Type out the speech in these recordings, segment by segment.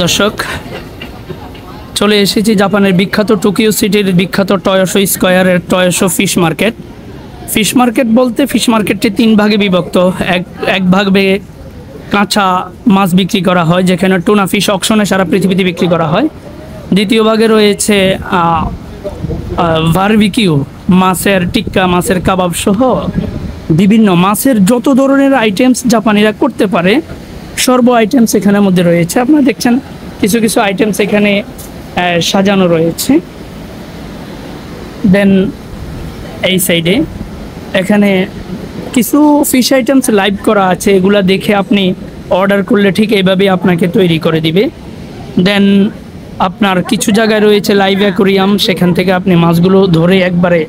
দর্শক, চলে এসেছি জাপানের বিখ্যাত টোকিও সিটির বিখ্যাত টয়োশো স্কয়ারের টয়োশো ফিশ মার্কেট। ফিশ মার্কেট বলতে ফিশ মার্কেটটি তিন ভাগে বিভক্ত। এক ভাগে কাঁচা মাছ বিক্রি করা হয়, যেখানে টুনা ফিশ অকশনে সারা পৃথিবীতে বিক্রি করা হয়। দ্বিতীয় ভাগে রয়েছে বারবিকিউ, মাছের টিক্কা, মাছের কাবাব সহ বিভিন্ন মাছের যত ধরনের আইটেমস জাপানিরা করতে পারে সর্ব আইটেমস এখানের মধ্যে রয়েছে। আপনারা দেখছেন কিছু কিছু আইটেমস এখানে সাজানো রয়েছে। দেন এই সাইডে এখানে কিছু ফিশ আইটেমস লাইভ করা আছে, এগুলা দেখে আপনি অর্ডার করলে ঠিক এইভাবে আপনাকে তৈরি করে দিবে। দেন আপনার কিছু জায়গায় রয়েছে লাইভ অ্যাকোরিয়াম, সেখান থেকে আপনি মাছগুলো ধরে একবারে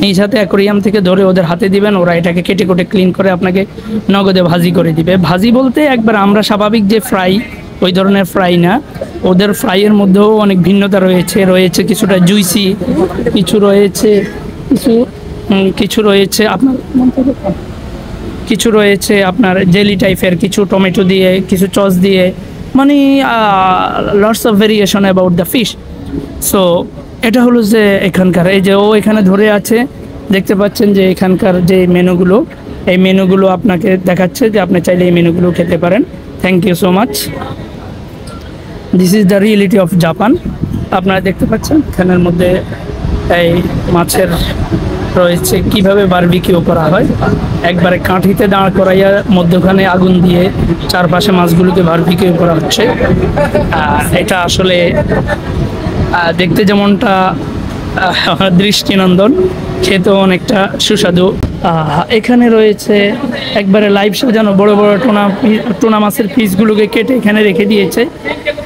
নিজ হাতে অ্যাকোরিয়াম থেকে ধরে ওদের হাতে দিবেন, ওরা এটাকে কেটে কেটে ক্লিন করে আপনাকে নগদে ভাজি করে দিবে। ভাজি বলতে একবার আমরা স্বাভাবিক যে ফ্রাই ওই ধরনের ফ্রাই না, ওদের ফ্রাইয়ের মধ্যেও অনেক ভিন্নতা রয়েছে কিছুটা জুইসি, কিছু রয়েছে আপনার জেলি টাইপের, কিছু টমেটো দিয়ে, কিছু সস দিয়ে, মানে lots of variation about the fish. So এটা হলো যে এখানকার, এই যে ও এখানে ধরে আছে দেখতে পাচ্ছেন যে এখানকার যে মেনুগুলো, এই মেনুগুলো আপনাকে দেখাচ্ছে যে আপনি চাইলে এই মেনুগুলো খেতে পারেন। Thank you so much. This is the reality of Japan. আপনারা দেখতে পাচ্ছেন এখানের মধ্যে এই মাছের রয়েছে কিভাবে বারবিকিউ করা হয়। একবারে কাঠিতে দাঁড় করাইয়া মধ্যখানে আগুন দিয়ে চারপাশে মাছগুলোকে বারবিকিউ করা হচ্ছে। এটা আসলে দেখতে যেমনটা দৃষ্টিনন্দন, খেতেও অনেকটা সুস্বাদু। এখানে রয়েছে একবারে লাইভ সাজানো বড় বড় টুনা মাছের পিসগুলোকে কেটে এখানে রেখে দিয়েছে।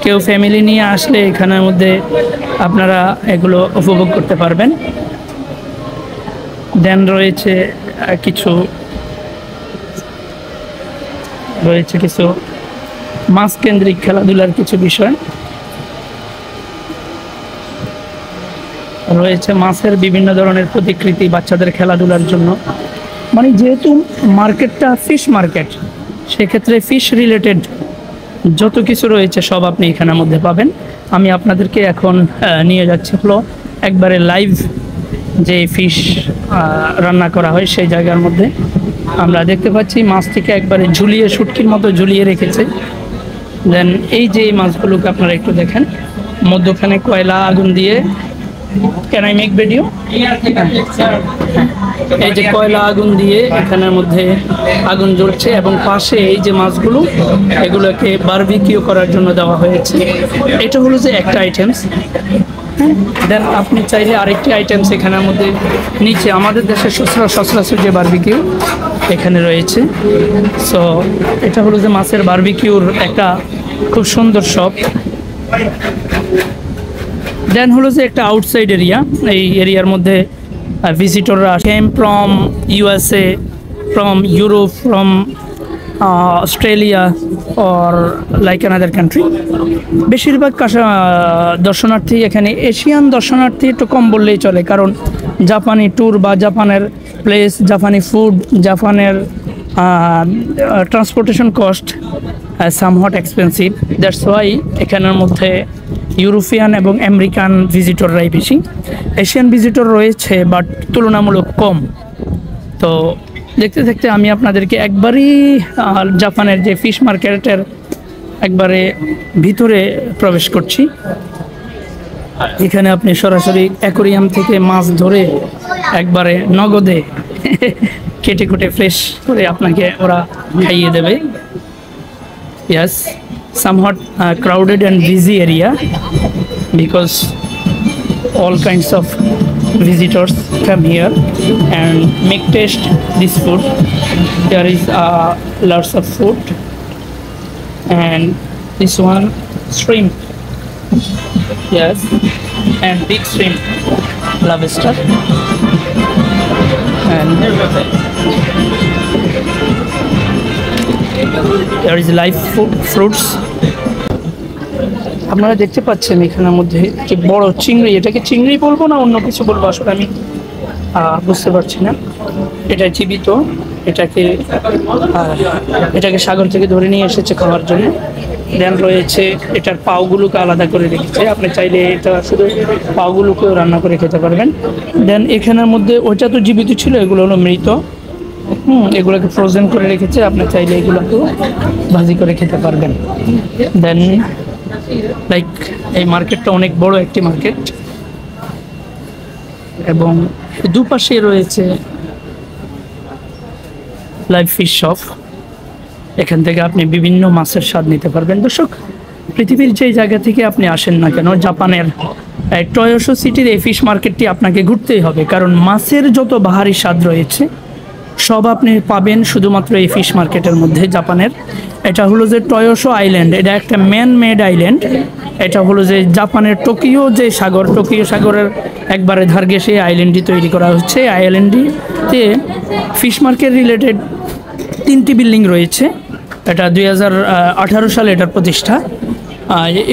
কেউ ফ্যামিলি নিয়ে আসলে এখানের মধ্যে আপনারা এগুলো উপভোগ করতে পারবেন। দেন রয়েছে কিছু মাছ কেন্দ্রিক খেলাধুলার কিছু বিষয় রয়েছে, মাছের বিভিন্ন ধরনের প্রতিকৃতি বাচ্চাদের খেলাধুলার জন্য। মানে যেহেতু মার্কেটটা ফিশ মার্কেট, সেক্ষেত্রে ফিশ রিলেটেড যত কিছু রয়েছে সব আপনি এখানের মধ্যে পাবেন। আমি আপনাদেরকে এখন নিয়ে যাচ্ছি হলো একবারে লাইভ যে ফিশ রান্না করা হয় সেই জায়গার মধ্যে। আমরা দেখতে পাচ্ছি মাছটিকে একবারে ঝুলিয়ে, শুটকির মতো ঝুলিয়ে রেখেছে। দেন এই যে মাছগুলোকে আপনারা একটু দেখেন, মধ্যখানে কয়লা আগুন দিয়ে, ক্যান আই মেক ভিডিও? এই যে কয়লা আগুন দিয়ে এখানের মধ্যে আগুন জ্বলছে এবং পাশে এই যে মাছগুলো, এগুলোকে বারবিকিউ করার জন্য দেওয়া হয়েছে। এটা হলো যে একটা আইটেমস। দেন আপনি চাইলে আরেকটি আইটেমস এখানের মধ্যে নিচে আমাদের দেশের সচরাচর যে বারবিকিউ এখানে রয়েছে। সো এটা হলো যে মাছের বারবিকিউর একটা খুব সুন্দর শপ। দেন হলো যে একটা আউটসাইড এরিয়া, এই এরিয়ার মধ্যে ভিজিটররা came from USA, from Europe, from Australia or like another country. বেশিরভাগ দর্শনার্থী এখানে এশিয়ান দর্শনার্থী একটু কম বললেই চলে, কারণ জাপানি ট্যুর বা জাপানের প্লেস, জাপানি ফুড, জাপানের transportation cost somewhat expensive. That's why এখানের মধ্যে ইউরোপিয়ান এবং আমেরিকান ভিজিটররাই বেশি। এশিয়ান ভিজিটর রয়েছে বাট তুলনামূলক কম। তো দেখতে দেখতে আমি আপনাদেরকে একবারই জাপানের যে ফিশ মার্কেটের একবারে ভিতরে প্রবেশ করছি। এখানে আপনি সরাসরি অ্যাকোরিয়াম থেকে মাছ ধরে একবারে নগদে কেটে কুটে ফ্রেশ করে আপনাকে ওরা খাইয়ে দেবে। Yes, somewhat crowded and busy area because all kinds of visitors come here and make taste this food. There is lots of food, and this one shrimp, yes, and big shrimp, lobster, and there is live fruits. আপনারা দেখতে পাচ্ছেন এখানের মধ্যে যে বড় চিংড়ি, এটাকে চিংড়ি বলবো না অন্য কিছু বলবো আসলে আমি বুঝতে পারছি না। এটা জীবিত, এটাকে সাগর থেকে ধরে নিয়ে এসেছে খাওয়ার জন্য। দেন রয়েছে এটার পাওগুলোকে আলাদা করে রেখেছে, আপনি চাইলে এটা শুধু পাওগুলোকেও রান্না করে খেতে পারবেন। দেন এখানের মধ্যে ওইটা তো জীবিত ছিল, এগুলো হলো মৃত। এগুলোকে ফ্রোজেন করে রেখেছে, আপনি চাইলে এগুলোকেও ভাজি করে খেতে পারবেন। দেন লাইক এই মার্কেটটা অনেক বড় একটি মার্কেট এবং দুপাশে রয়েছে লাইভ ফিশ শপ। এখান থেকে আপনি বিভিন্ন মাছের স্বাদ নিতে পারবেন। দর্শক, পৃথিবীর যে জায়গা থেকে আপনি আসেন না কেন, জাপানের টয়োশো সিটির এই ফিশ মার্কেটটি আপনাকে ঘুরতেই হবে, কারণ মাছের যত বাহারি স্বাদ রয়েছে সব আপনি পাবেন শুধুমাত্র এই ফিশ মার্কেটের মধ্যে। জাপানের এটা হলো যে টয়োশো আইল্যান্ড, এটা একটা ম্যান মেড আইল্যান্ড। এটা হলো যে জাপানের টোকিও যে সাগর, টোকিও সাগরের একবারে ধার ঘেঁষে আইল্যান্ডটি তৈরি করা হচ্ছে। আইল্যান্ডটিতে ফিশ মার্কেট রিলেটেড 3টি বিল্ডিং রয়েছে। এটা 2018 সালে এটার প্রতিষ্ঠা।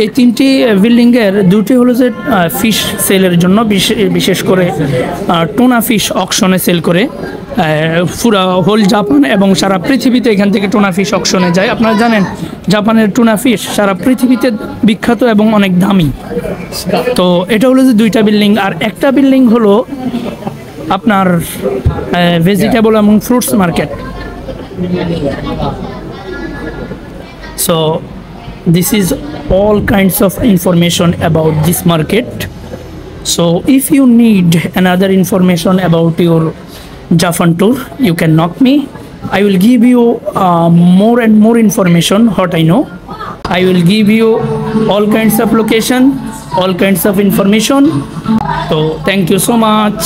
এই 3টি বিল্ডিংয়ের 2টি হলো যে ফিশ সেলের জন্য, বিশেষ করে টুনা ফিশ অকশনে সেল করে পুরা হোল জাপান এবং সারা পৃথিবীতে এখান থেকে টুনা ফিশ অকশনে যায়। আপনারা জানেন জাপানের টুনা ফিশ সারা পৃথিবীতে বিখ্যাত এবং অনেক দামি। তো এটা হলো যে 2টা বিল্ডিং, আর একটা বিল্ডিং হলো আপনার ভেজিটেবল এবং fruits market. So this is all kinds of information about this market. So if you need another information about your Japan tour, you can knock me. I will give you more and more information what I know. I will give you all kinds of location, all kinds of information. So thank you so much.